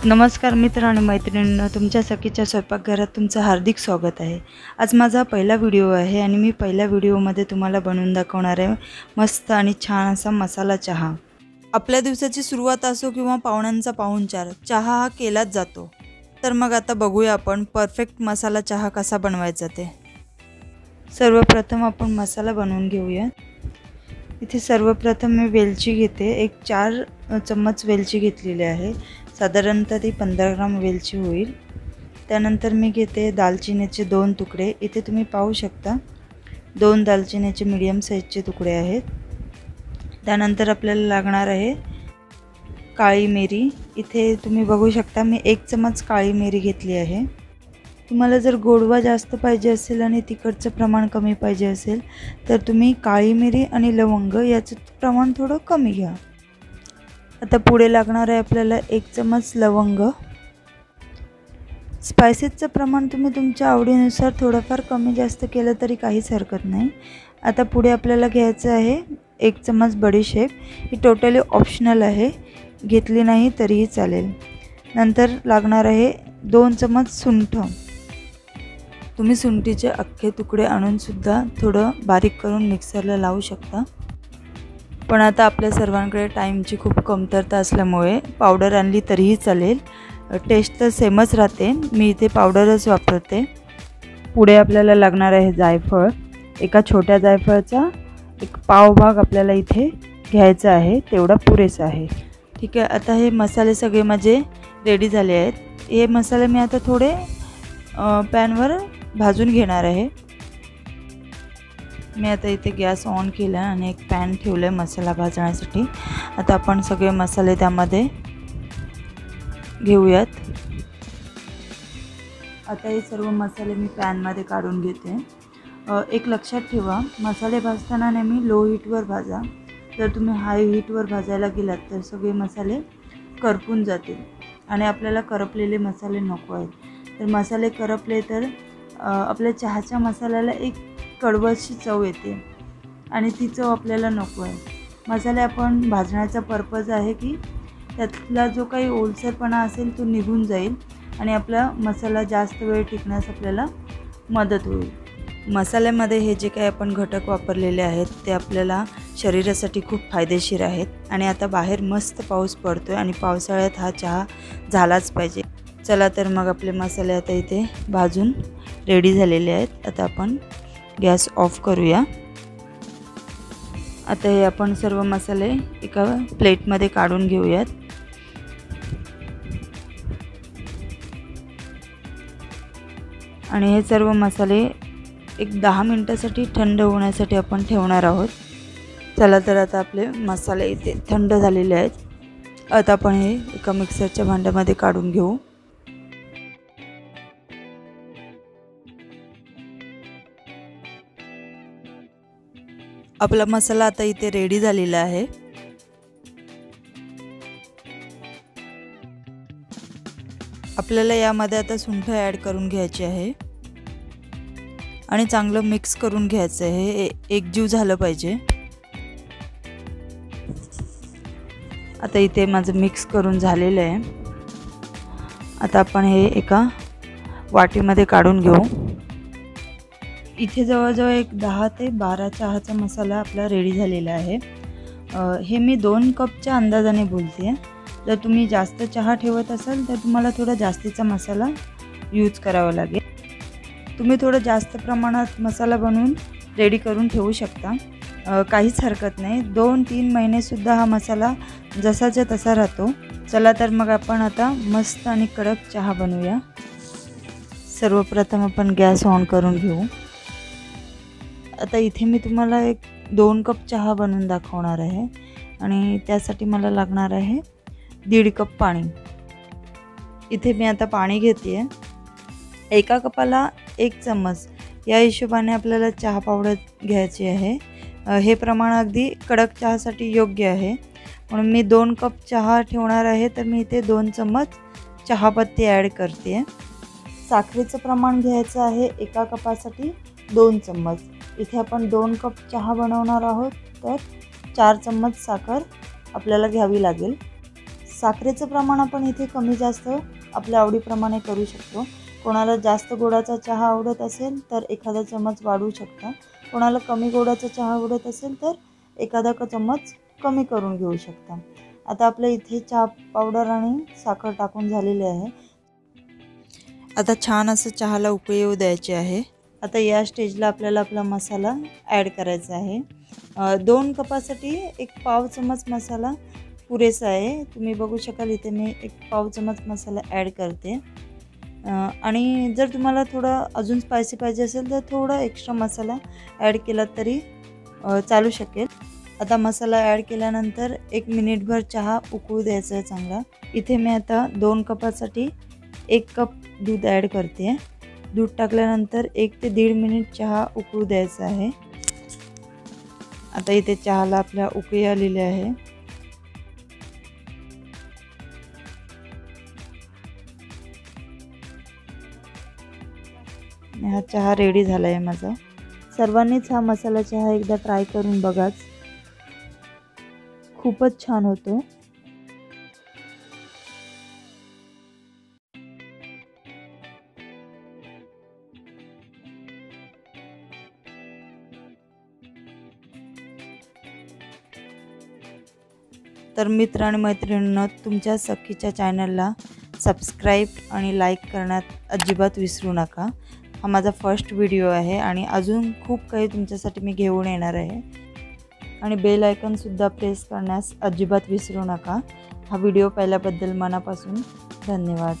नमस्कार मित्र आणि मैत्रिणींनो, तुमच्या सखीच्या स्वयंपाकघरात तुमचं हार्दिक स्वागत आहे। आज माझा पहिला व्हिडिओ आहे आणि मी पहिल्या व्हिडिओमध्ये तुम्हाला बनवून दाखवणार आहे मस्त आणि छान असा मसाला चहा। आपल्या दिवसाची सुरुवात असो किंवा पाहुण्यांचा पाहुणचार, चहा हा केलाच जातो। तर मग आता बघूया आपण परफेक्ट मसाला चहा कसा बनवायचा ते। सर्वप्रथम आपण मसाला बनवून घेऊया। इथे सर्वप्रथम मी वेलची घेते, एक 4 चम्मच वेलची घेतलेली आहे। साधारणतः ती 15 ग्राम वेलची होईल। त्यानंतर मी घेते दालचिनीचे 2 तुकडे। इथे तुम्ही पाहू शकता 2 दालचिनीचे मीडियम साइजचे तुकडे आहेत। त्यानंतर आपल्याला लागणार आहे काळी मिरी। इथे तुम्ही बघू शकता मी 1 चम्मच काळी मिरी घेतली आहे। तुम्हाला जर गोडवा जास्त पाहिजे असेल आणि तिखटचं प्रमाण कमी पाहिजे असेल तर तुम्ही काळी मिरी आणि लवंग याचं प्रमाण थोडं कमी घ्या। आता पुढे लागणार आहे आपल्याला 1 चम्मच लवंग। स्पाइसेसचं प्रमाण तुम्ही तुमच्या आवडीनुसार थोडंफार कमी जास्त केलं तरी काहीच हरकत नाही। आता पुढे आपल्याला घ्यायचं आहे 1 चम्मच बडीशेप। ही टोटली ऑप्शनल आहे, घेतली नाही तरीही चालेल। नंतर लागणार आहे 2 चम्मच सुंठ। तुम्ही सुंठीचे अख्खे तुकडे आणून सुद्धा थोडं बारीक करून मिक्सरला लावू शकता। पण आता आपल्या सर्वांकडे टाईमची खूप कमतरता असल्यामुळे पावडर आणली तरीही चालेल, टेस्ट तर सेमच राहते। मी इथे पावडरच वापरते। पुढे आपल्याला लागणार आहे जायफळ। एका छोट्या जायफळाचा एक पाव भाग आपल्याला इथे घ्यायचा आहे, तेवढा पुरेसा आहे। ठीक आहे, आता हे मसाले सगळे माझे रेडी झाले आहेत। हे मसाले मी आता थोडे पॅनवर भाजून घेणार आहे। मी आता इथे गॅस ऑन केला आणि एक पॅन ठेवलं मसाला भाजण्यासाठी। आता आपण सगळे मसाले त्यामध्ये घेऊयात। आता हे सर्व मसाले मी पॅनमध्ये काढून घेते। एक लक्षात ठेवा, मसाले भाजताना नेहमी लो हीटवर भाजा। जर तुम्ही हाय हीटवर भाजायला गेलात तर सगळे मसाले करपून जातील आणि आपल्याला करपलेले मसाले नको आहेत। तर मसाले करपले तर आपल्या चहाच्या मसाल्याला एक कडवशी चव येते आणि ती चव आपल्याला नको आहे। मसाले आपण भाजण्याचा पर्पज आहे की त्यातला जो काही ओलसरपणा असेल तो निघून जाईल आणि आपला मसाला जास्त वेळ टिकण्यास आपल्याला मदत होईल। मसाल्यामध्ये हे जे काही आपण घटक वापरलेले आहेत ते आपल्याला शरीरासाठी खूप फायदेशीर आहेत। आणि आता बाहेर मस्त पाऊस पडतोय आणि पावसाळ्यात हा चहा झालाच पाहिजे। चला तर मग आपले मसाले आता इथे भाजून रेडी झालेले आहेत। आता आपण गॅस ऑफ करूया। आता हे आपण सर्व मसाले एका प्लेटमध्ये काढून घेऊयात। आणि हे सर्व मसाले एक 10 मिनिटांसाठी थंड होण्यासाठी आपण ठेवणार आहोत। चला तर आता आपले मसाले इथे थंड झालेले आहेत। आता आपण हे एका मिक्सरच्या भांड्यामध्ये काढून घेऊ। आपला मसाला आता इथे रेडी झालेला आहे। आपल्याला यामध्ये आता सुंठ ॲड करून घ्यायची आहे आणि चांगलं मिक्स करून घ्यायचं आहे। एकजीव झालं पाहिजे। आता इथे माझं मिक्स करून झालेलं आहे। आता आपण हे एका वाटीमध्ये काढून घेऊ। इथे जवळजवळ एक 10 ते 12 चहाचा मसाला आपला रेडी झालेला आहे। हे मी 2 कपच्या अंदाजाने बोलते। जर तुम्ही जास्त चहा ठेवत असाल तर तुम्हाला थोडा जास्तीचा मसाला यूज करावा लागेल। तुम्ही थोडं जास्त प्रमाणात मसाला बनवून रेडी करून ठेवू शकता, काहीच हरकत नाही। 2-3 महिनेसुद्धा हा मसाला जसाच्या तसा राहतो। चला तर मग आपण आता मस्त आणि कडक चहा बनवूया। सर्वप्रथम आपण गॅस ऑन करून घेऊ। आता इथे मी तुम्हाला एक 2 कप चहा बनवून दाखवणार आहे आणि त्यासाठी मला लागणार आहे 1.5 कप पाणी। इथे मी आता पाणी घेते। एका कपाला 1 चम्मच या हिशोबाने आपल्याला चहा पावडर घ्यायची आहे। हे प्रमाण अगदी कडक चहासाठी योग्य आहे, म्हणून मी 2 कप चहा ठेवणार आहे तर मी इथे 2 चम्मच चहापत्ती ॲड करते। साखरेचं प्रमाण घ्यायचं आहे एका कपासाठी 2 चम्मच। इथे आपण 2 कप चहा बनवणार आहोत तर 4 चम्मच साखर आपल्याला घ्यावी लागेल। साखरेचं प्रमाण आपण इथे कमी जास्त आपल्या आवडीप्रमाणे करू शकतो. कोणाला जास्त गोडाचा चहा आवडत असेल तर एखादा चम्मच वाढवू शकता. कोणाला कमी गोडाचा चहा आवडत असेल तर एखादा चम्मच कमी करून घेऊ शकता. आता आपल्या इथे चहा पावडर आणि साखर टाकून झालेली आहे. आता छान असं चहाला उकळी येऊ द्यायची आहे. आता या स्टेजला आपल्याला आपला मसाला ॲड करायचा आहे. 2 कपासाठी 1 पाव चमच मसाला पुरेसा आहे. तुम्ही बघू शकाल इथे मी 1 पाव चमच मसाला ॲड करते. आणि जर तुम्हाला थोडं अजून स्पायसी पाहिजे असेल तर थोडा एक्स्ट्रा मसाला ॲड केला तरी चालू शकेल. आता मसाला ॲड केल्यानंतर 1 मिनिटभर चहा उकळू द्यायचा आहे चांगला. इथे मी आता 2 कपासाठी 1 कप दूध ॲड करते. दूध टाकल्यानंतर 1 ते 1.5 मिनिट चहा उकळू द्यायचा आहे. आता इथे चहाला आपल्या उकळी आलेली आहे. हा चहा रेडी झाला आहे माझा. सर्वांनीच हा मसाला चहा एकदा ट्राय करून बघाच. खूपच छान होतो. तर मित्र आणि मैत्रिणींनो, तुमच्या सखीच्या चॅनलला सबस्क्राईब आणि लाईक करण्यात अजिबात विसरू नका. हा माझा फर्स्ट व्हिडिओ आहे आणि अजून खूप काही तुमच्यासाठी मी घेऊन येणार आहे. आणि बेल आयकॉनसुद्धा प्रेस करण्यास अजिबात विसरू नका. हा व्हिडिओ पाहिल्याबद्दल मनापासून धन्यवाद.